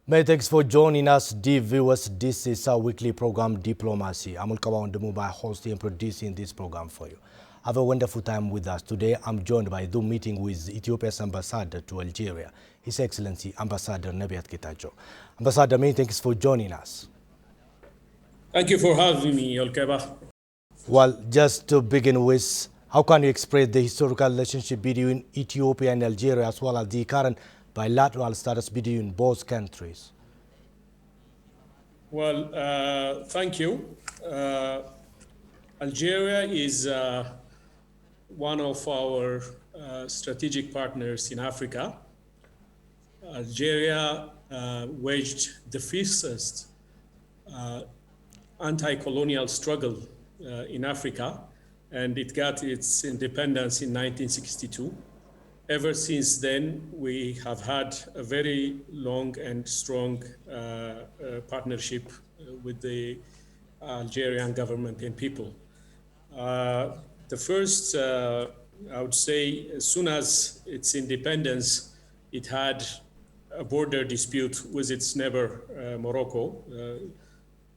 Many thanks for joining us, dear viewers. This is our weekly program, Diplomacy. I'm Ulkawa Ndumuba, hosting and producing this program for you. Have a wonderful time with us. Today, I'm joined by the meeting with Ethiopia's ambassador to Algeria, His Excellency Ambassador Nebiat Getachew. Ambassador, many thanks for joining us. Thank you for having me, Ulkawa. Well, just to begin with, how can you express the historical relationship between Ethiopia and Algeria, as well as the current bilateral status between both countries? Well, thank you. Algeria is one of our strategic partners in Africa. Algeria waged the fiercest anti-colonial struggle in Africa, and it got its independence in 1962. Ever since then, we have had a very long and strong partnership with the Algerian government and people. The first, I would say, as soon as its independence, it had a border dispute with its neighbor, Morocco,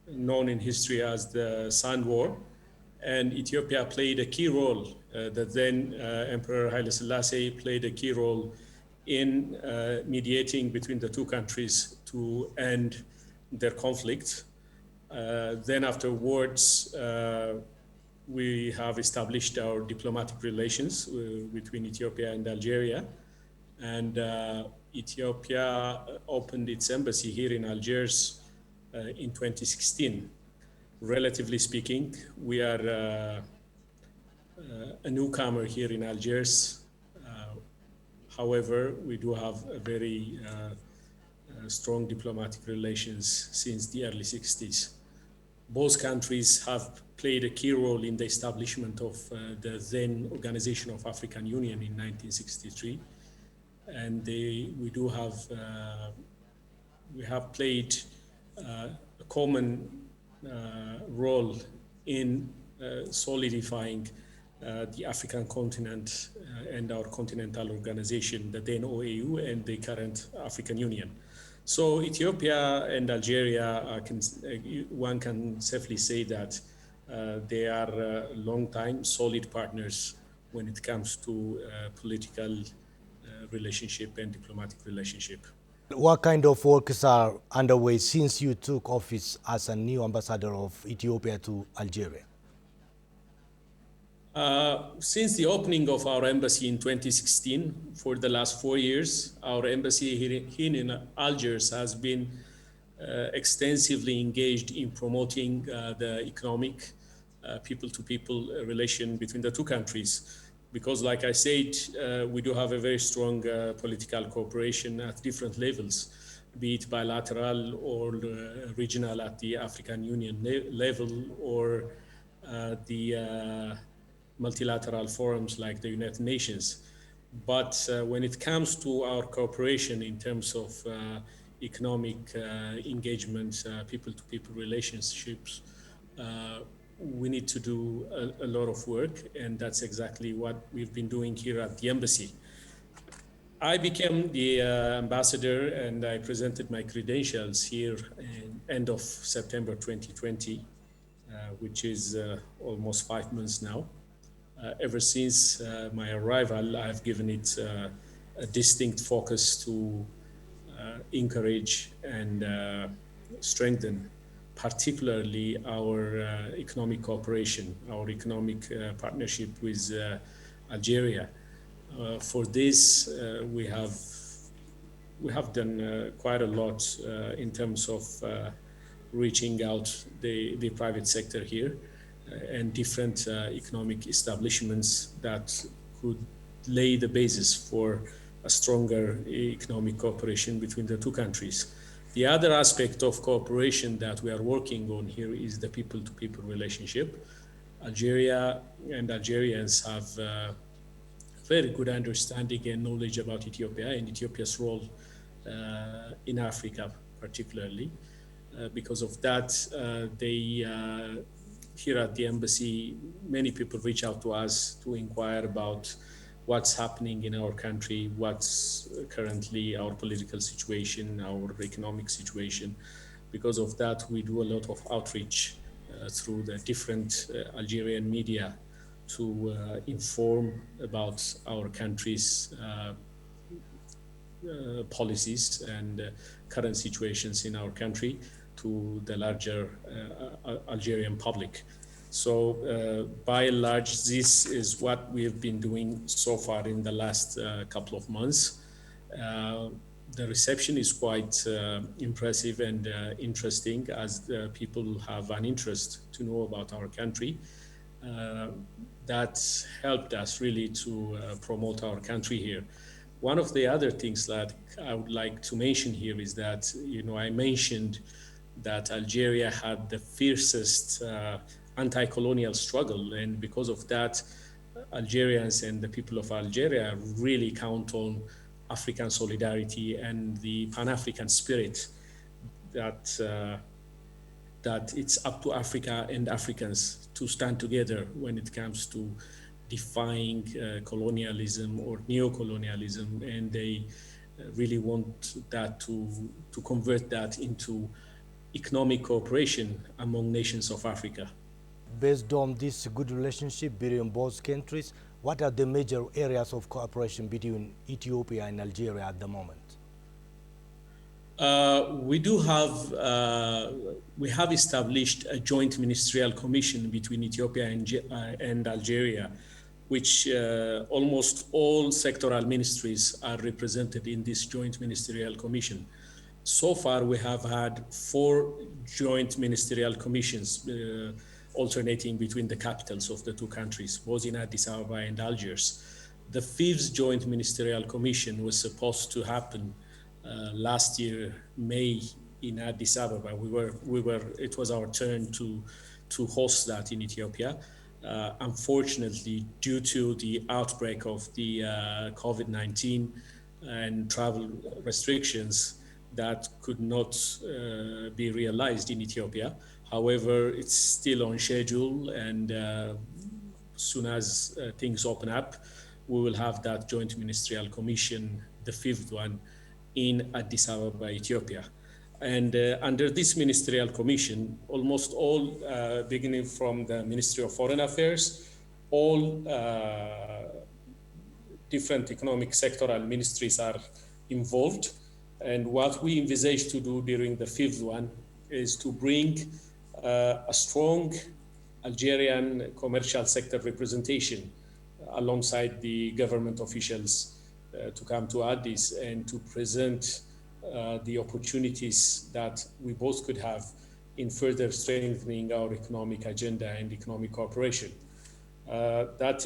known in history as the Sand War. And Ethiopia played a key role. That then Emperor Haile Selassie played a key role in mediating between the two countries to end their conflict. Then afterwards, we have established our diplomatic relations between Ethiopia and Algeria. And Ethiopia opened its embassy here in Algiers in 2016. Relatively speaking, we are a newcomer here in Algiers. However, we do have a very strong diplomatic relations since the early 60s. Both countries have played a key role in the establishment of the then Organization of African Union in 1963. And we have played a common role in solidifying the African continent and our continental organization, the then OAU and the current African Union. So Ethiopia and Algeria, one can safely say that they are long-time solid partners when it comes to political relationship and diplomatic relationship. What kind of works are underway since you took office as a new ambassador of Ethiopia to Algeria? Since the opening of our embassy in 2016, for the last 4 years, our embassy here in Algiers has been extensively engaged in promoting the economic people-to-people relation between the two countries. Because like I said, we do have a very strong political cooperation at different levels, be it bilateral or regional at the African Union level or the multilateral forums like the United Nations. But when it comes to our cooperation in terms of economic engagement, people-to-people relationships, we need to do a lot of work, and that's exactly what we've been doing here at the embassy. I became the ambassador and I presented my credentials here in end of September 2020, which is almost 5 months now. Ever since my arrival, I've given it a distinct focus to encourage and strengthen particularly our economic cooperation, our economic partnership with Algeria. For this, we have done quite a lot in terms of reaching out the private sector here and different economic establishments that could lay the basis for a stronger economic cooperation between the two countries. The other aspect of cooperation that we are working on here is the people-to-people relationship. Algeria and Algerians have very good understanding and knowledge about Ethiopia and Ethiopia's role in Africa, particularly. Because of that, here at the embassy, many people reach out to us to inquire about what's happening in our country, what's currently our political situation, our economic situation. Because of that, we do a lot of outreach through the different Algerian media to inform about our country's policies and current situations in our country to the larger Algerian public. So by and large, this is what we have been doing so far in the last couple of months. The reception is quite impressive and interesting, as people have an interest to know about our country. That helped us really to promote our country here. One of the other things that I would like to mention here is that, I mentioned that Algeria had the fiercest anti-colonial struggle, and because of that, Algerians and the people of Algeria really count on African solidarity and the Pan-African spirit that that it's up to Africa and Africans to stand together when it comes to defying colonialism or neo-colonialism, and they really want that to convert that into economic cooperation among nations of Africa. Based on this good relationship between both countries, what are the major areas of cooperation between Ethiopia and Algeria at the moment? We have established a joint ministerial commission between Ethiopia and Algeria, which almost all sectoral ministries are represented in this joint ministerial commission. So far, we have had 4 joint ministerial commissions alternating between the capitals of the two countries, both in Addis Ababa and Algiers. The 5th joint ministerial commission was supposed to happen last year, May, in Addis Ababa. It was our turn to host that in Ethiopia. Unfortunately, due to the outbreak of the COVID-19 and travel restrictions, that could not be realized in Ethiopia. However, it's still on schedule, and as soon as things open up, we will have that joint ministerial commission, the 5th one, in Addis Ababa, Ethiopia. And under this ministerial commission, almost all, beginning from the Ministry of Foreign Affairs, all different economic sectoral ministries are involved. And what we envisage to do during the 5th one is to bring a strong Algerian commercial sector representation alongside the government officials to come to Addis and to present the opportunities that we both could have in further strengthening our economic agenda and economic cooperation. That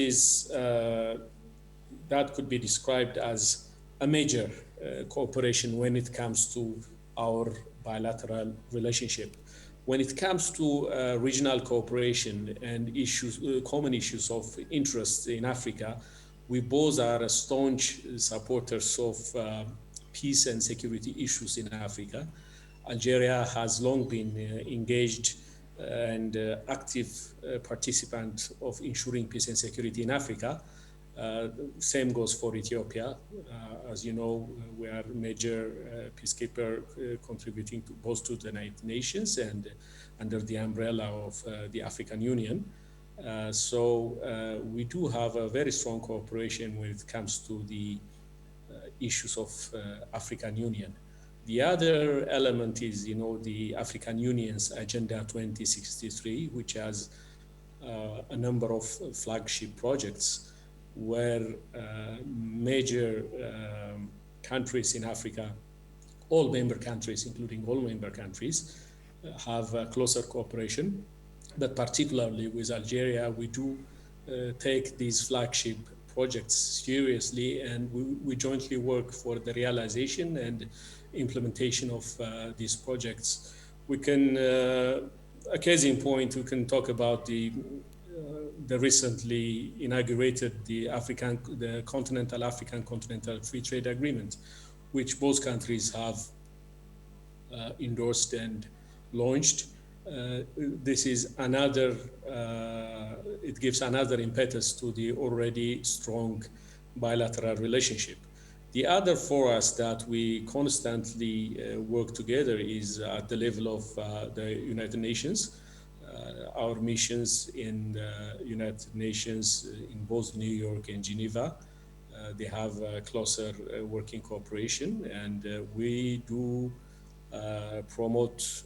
could be described as a major cooperation when it comes to our bilateral relationship. When it comes to regional cooperation and issues, common issues of interest in Africa, we both are staunch supporters of peace and security issues in Africa. Algeria has long been engaged and active participant of ensuring peace and security in Africa. Same goes for Ethiopia. As you know, we are a major peacekeeper contributing to both to the United Nations and under the umbrella of the African Union. So we do have a very strong cooperation when it comes to the issues of African Union. The other element is, the African Union's Agenda 2063, which has a number of flagship projects where major countries in Africa, all member countries, including all member countries, have closer cooperation. But particularly with Algeria, we do take these flagship projects seriously, and we jointly work for the realization and implementation of these projects. We can, a case in point, we can talk about the recently inaugurated the Continental African Continental Free Trade Agreement, which both countries have endorsed and launched. This is another, it gives another impetus to the already strong bilateral relationship. The other forums that we constantly work together is at the level of the United Nations. Our missions in the United Nations in both New York and Geneva, they have a closer working cooperation, and we do promote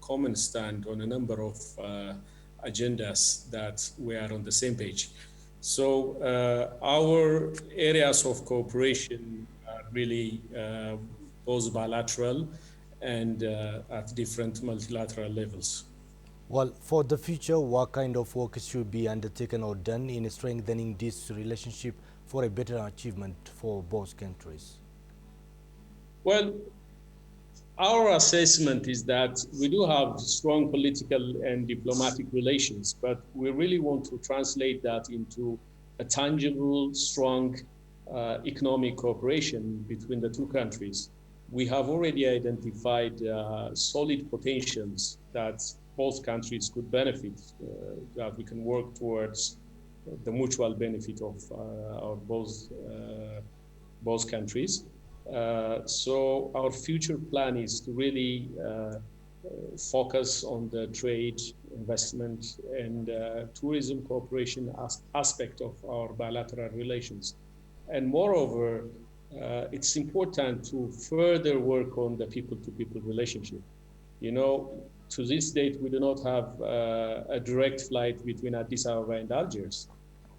common stand on a number of agendas that we are on the same page. So our areas of cooperation are really both bilateral and at different multilateral levels. Well, for the future, what kind of work should be undertaken or done in strengthening this relationship for a better achievement for both countries? Well, our assessment is that we do have strong political and diplomatic relations, but we really want to translate that into a tangible, strong economic cooperation between the two countries. We have already identified solid potentials that both countries could benefit, that we can work towards the mutual benefit of our both countries. So our future plan is to really focus on the trade, investment, and tourism cooperation aspect of our bilateral relations. And moreover, it's important to further work on the people-to-people relationship. You know, to this date, we do not have a direct flight between Addis Ababa and Algiers.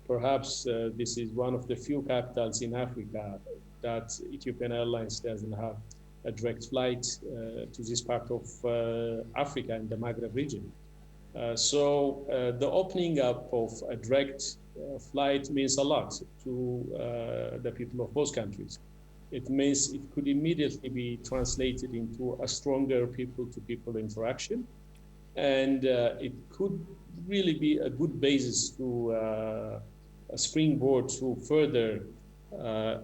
Perhaps this is one of the few capitals in Africa that Ethiopian Airlines doesn't have a direct flight to this part of Africa and the Maghreb region. So the opening up of a direct flight means a lot to the people of both countries. It means it could immediately be translated into a stronger people-to-people interaction, and it could really be a good basis to a springboard to further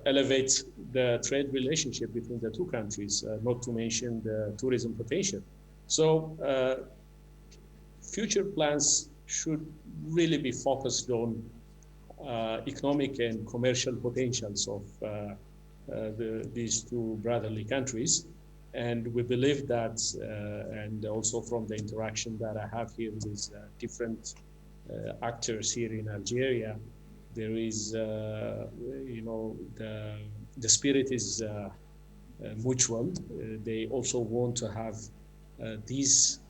elevate the trade relationship between the two countries, not to mention the tourism potential. So future plans should really be focused on economic and commercial potentials of these two brotherly countries. And we believe that, and also from the interaction that I have here with different actors here in Algeria, there is, you know, the spirit is mutual. They also want to have this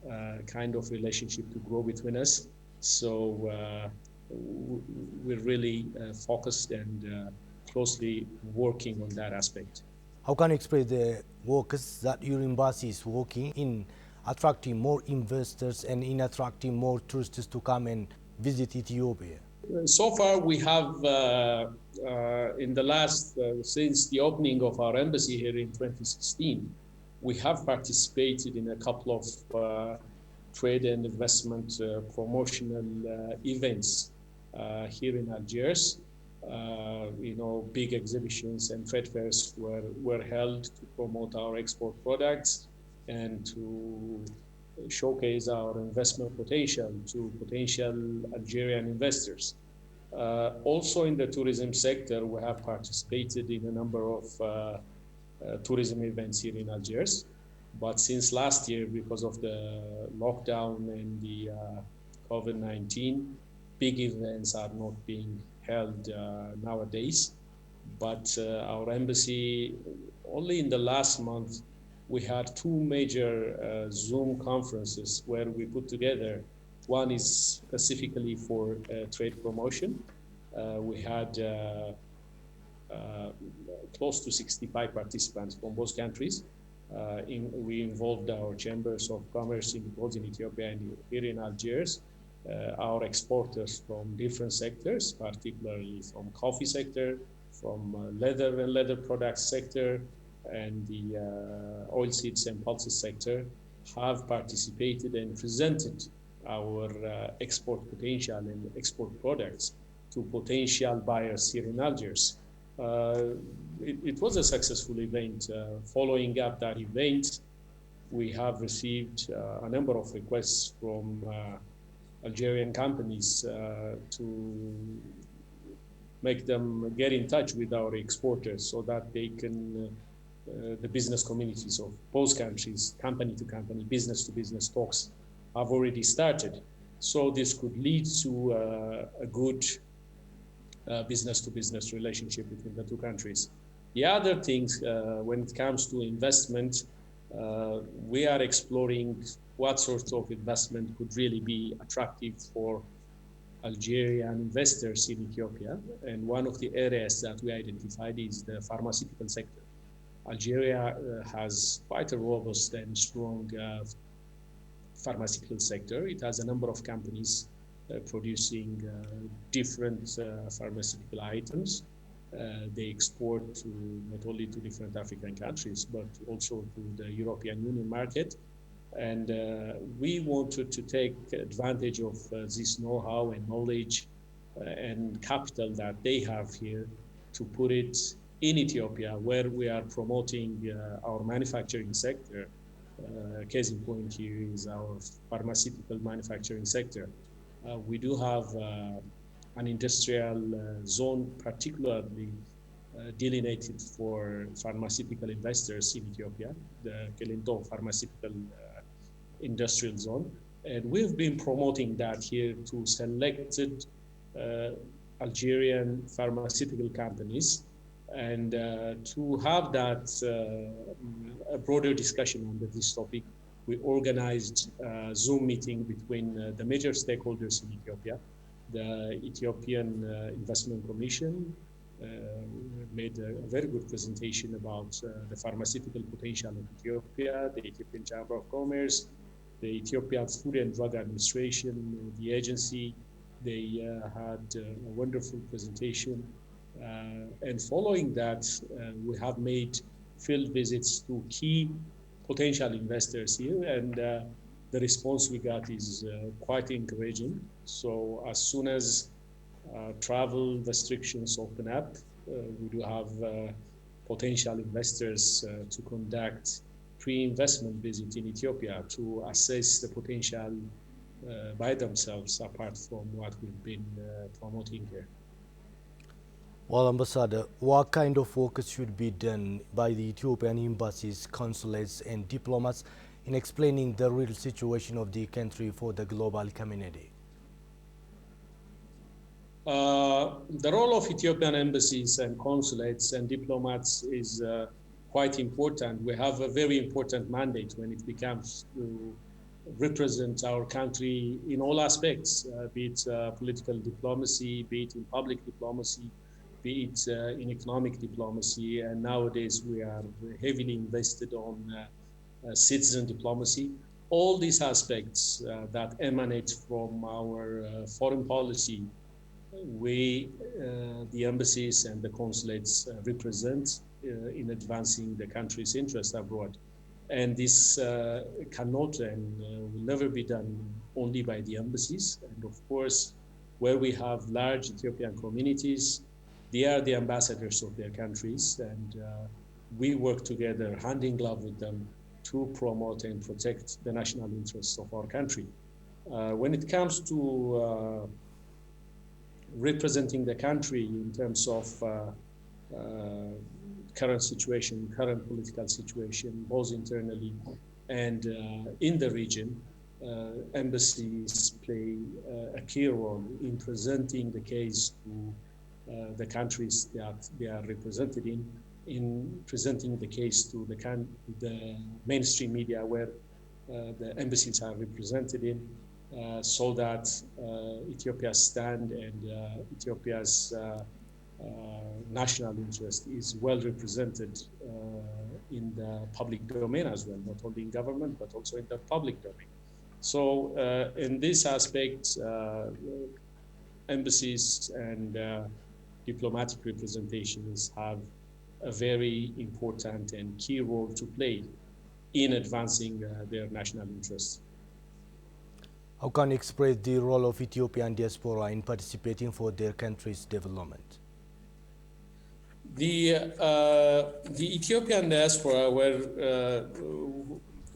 kind of relationship to grow between us. So we're really focused and closely working on that aspect. How can you explain the works that your embassy is working in attracting more investors and in attracting more tourists to come and visit Ethiopia? So far, we have, in the last, since the opening of our embassy here in 2016, we have participated in a couple of trade and investment promotional events here in Algiers. You know, big exhibitions and trade fairs were held to promote our export products and to showcase our investment potential to potential Algerian investors. Also in the tourism sector, we have participated in a number of tourism events here in Algiers. But since last year, because of the lockdown and the COVID-19, big events are not being held nowadays. But our embassy, only in the last month, we had two major Zoom conferences where we put together. One is specifically for trade promotion. We had close to 65 participants from both countries. We involved our chambers of commerce in both in Ethiopia and here in Algiers, our exporters from different sectors, particularly from coffee sector, from leather and leather products sector, and the oilseeds and pulses sector have participated and presented our export potential and export products to potential buyers here in Algiers. It was a successful event. Following up that event, we have received a number of requests from Algerian companies to make them get in touch with our exporters so that they can, the business communities of both countries, company to company, business to business talks have already started. So this could lead to a good business to business relationship between the two countries. The other things, when it comes to investment, we are exploring what sort of investment could really be attractive for Algerian investors in Ethiopia. And one of the areas that we identified is the pharmaceutical sector. Algeria has quite a robust and strong pharmaceutical sector. It has a number of companies producing different pharmaceutical items. They export to not only to different African countries, but also to the European Union market. And we wanted to take advantage of this know-how and knowledge and capital that they have here to put it in Ethiopia, where we are promoting our manufacturing sector. Case in point here is our pharmaceutical manufacturing sector. We do have an industrial zone particularly delineated for pharmaceutical investors in Ethiopia, the Kelento Pharmaceutical Industrial Zone. And we've been promoting that here to selected Algerian pharmaceutical companies, and to have that a broader discussion on this topic, we organized a Zoom meeting between the major stakeholders in Ethiopia, the Ethiopian Investment Commission made a very good presentation about the pharmaceutical potential of Ethiopia, the Ethiopian Chamber of Commerce, the Ethiopian Food and Drug Administration, the agency. They had a wonderful presentation. And following that, we have made field visits to key potential investors here, and the response we got is quite encouraging. So as soon as travel restrictions open up, we do have potential investors to conduct pre-investment visit in Ethiopia to assess the potential by themselves, apart from what we've been promoting here. Well, Ambassador, what kind of work should be done by the Ethiopian embassies, consulates and diplomats in explaining the real situation of the country for the global community? The role of Ethiopian embassies and consulates and diplomats is quite important. We have a very important mandate when it becomes to represent our country in all aspects, be it political diplomacy, be it in public diplomacy, be it in economic diplomacy, and nowadays we are heavily invested on citizen diplomacy. All these aspects that emanate from our foreign policy, we, the embassies and the consulates, represent in advancing the country's interests abroad. And this cannot and will never be done only by the embassies. And of course, where we have large Ethiopian communities, they are the ambassadors of their countries, and we work together hand in glove with them to promote and protect the national interests of our country. When it comes to representing the country in terms of current situation, current political situation, both internally and in the region, embassies play a key role in presenting the case to the countries that they are represented in presenting the case to the mainstream media where the embassies are represented in, so that Ethiopia's stand and Ethiopia's national interest is well represented in the public domain as well, not only in government, but also in the public domain. So in this aspect, embassies and diplomatic representations have a very important and key role to play in advancing their national interests. How can you express the role of Ethiopian diaspora in participating for their country's development? The Ethiopian diaspora,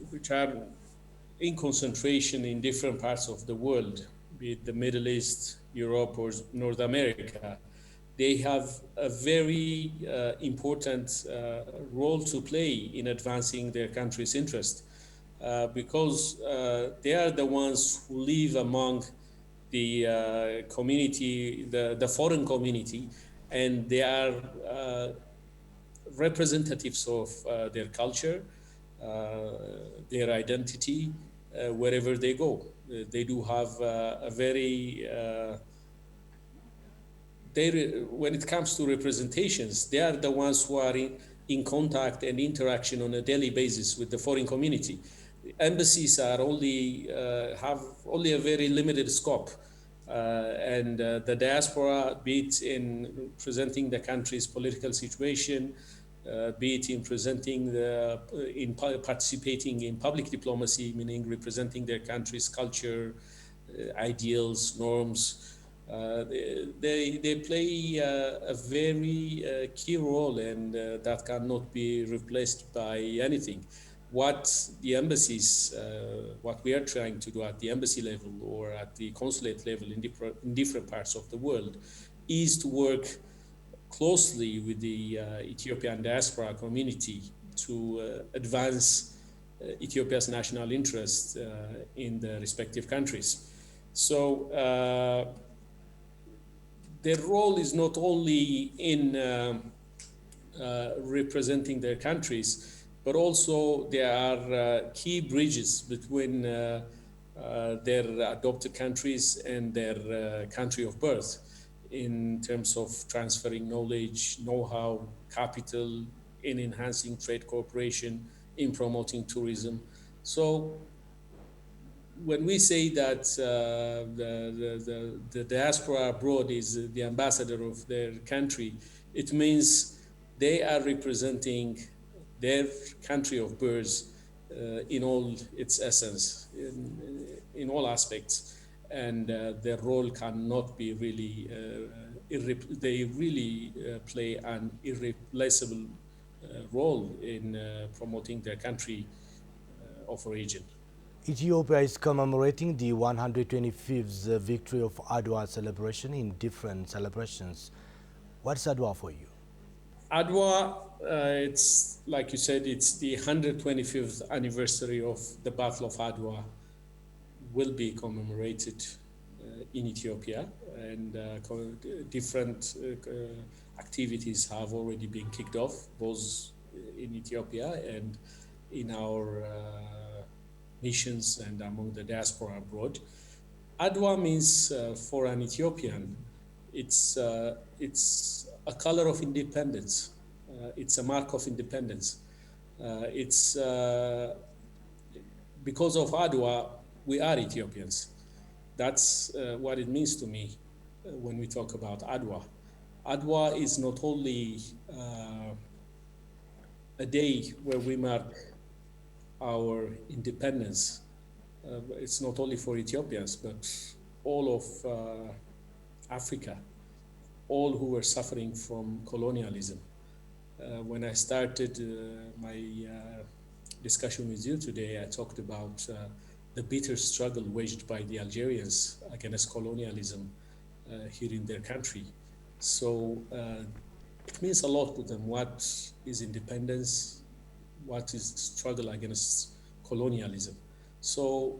which are in concentration in different parts of the world, be it the Middle East, Europe, or North America, they have a very important role to play in advancing their country's interest because they are the ones who live among the community, the foreign community, and they are representatives of their culture, their identity, wherever they go. They do have a very when it comes to representations, they are the ones who are in contact and interaction on a daily basis with the foreign community. Embassies are only have only a very limited scope, and the diaspora, be it in presenting the country's political situation, be it in presenting participating in public diplomacy, meaning representing their country's culture, ideals, norms. They play a very key role, and that cannot be replaced by anything. What the embassies, what we are trying to do at the embassy level or at the consulate level in different parts of the world, is to work closely with the Ethiopian diaspora community to advance Ethiopia's national interest in the respective countries. So their role is not only in representing their countries, but also there are key bridges between their adopted countries and their country of birth in terms of transferring knowledge, know-how, capital, in enhancing trade cooperation, in promoting tourism. So when we say that the diaspora abroad is the ambassador of their country, it means they are representing their country of birth in all its essence, in all aspects, and their role cannot be really, they really play an irreplaceable role in promoting their country of origin. Ethiopia is commemorating the 125th victory of Adwa celebration in different celebrations. What's Adwa for you? Adwa, it's like you said, it's the 125th anniversary of the Battle of Adwa, will be commemorated in Ethiopia, and different activities have already been kicked off, both in Ethiopia and in our nations and among the diaspora abroad. Adwa means for an Ethiopian, it's a color of independence. It's a mark of independence. It's because of Adwa, we are Ethiopians. That's what it means to me when we talk about Adwa. Adwa is not only a day where we mark our independence. It's not only for Ethiopians, but all of Africa, all who were suffering from colonialism. When I started my discussion with you today, I talked about the bitter struggle waged by the Algerians against colonialism here in their country. So it means a lot to them. What is independence? What is struggle against colonialism? So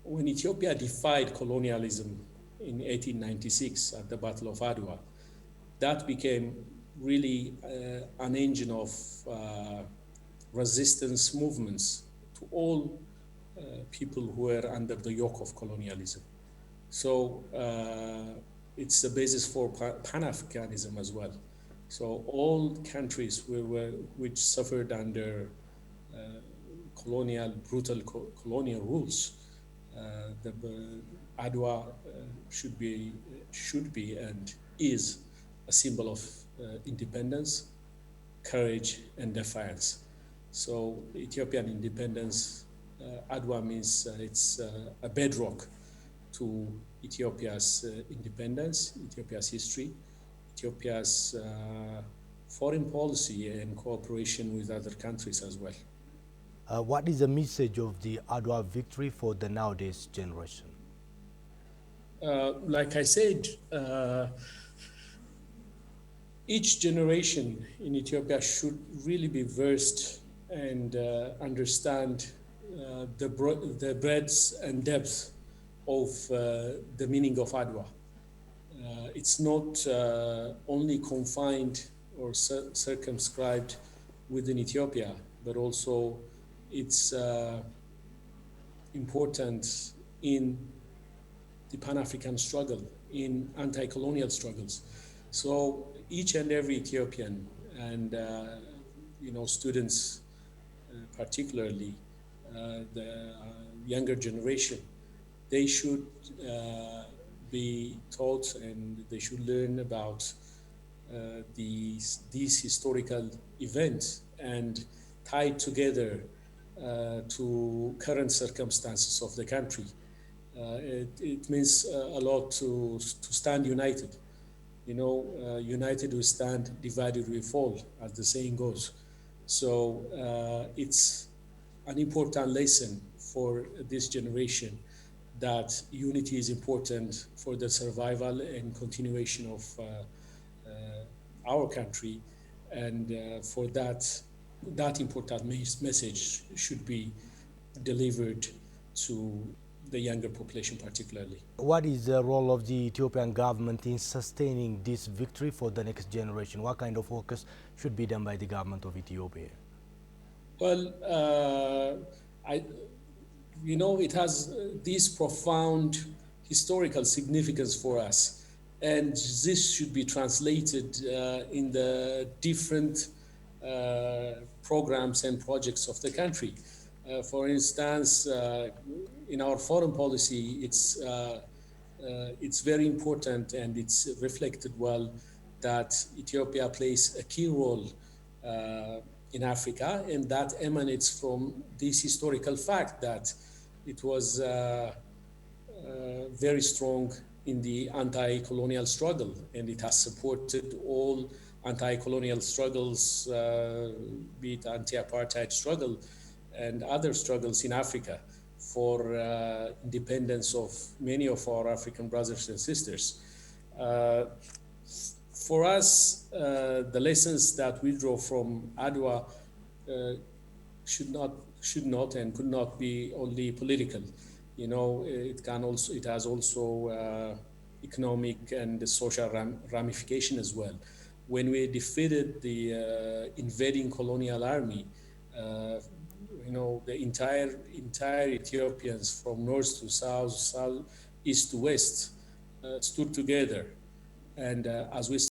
when Ethiopia defied colonialism in 1896 at the Battle of Adwa, that became really an engine of resistance movements to all people who were under the yoke of colonialism. So it's the basis for Pan-Africanism as well. So all countries which suffered under brutal colonial rules, the Adwa should be and is a symbol of independence, courage, and defiance. So Ethiopian independence, Adwa means it's a bedrock to Ethiopia's independence, Ethiopia's history, Ethiopia's foreign policy and cooperation with other countries as well. What is the message of the Adwa victory for the nowadays generation? Like I said, each generation in Ethiopia should really be versed and understand the breadth and depth of the meaning of Adwa. It's not only confined or circumscribed within Ethiopia, but also it's important in the Pan-African struggle, in anti-colonial struggles. So each and every Ethiopian and students particularly the younger generation, they should be taught and they should learn about these historical events and tied together to current circumstances of the country. It means a lot to stand united. United we stand, divided we fall, as the saying goes. So it's an important lesson for this generation that unity is important for the survival and continuation of our country, and for that important message should be delivered to the younger population particularly. What is the role of the Ethiopian government in sustaining this victory for the next generation? What kind of focus should be done by the government of Ethiopia? Well, it has this profound historical significance for us, and this should be translated in the different programs and projects of the country. For instance, in our foreign policy, it's very important and it's reflected well that Ethiopia plays a key role in Africa, and that emanates from this historical fact that it was very strong in the anti-colonial struggle, and it has supported all anti-colonial struggles, be it anti-apartheid struggle and other struggles in Africa for independence of many of our African brothers and sisters. For us, the lessons that we draw from Adwa should not and could not be only political. It has also economic and social ramification as well. When we defeated the invading colonial army, the entire Ethiopians from north to south, east to west, stood together, and as we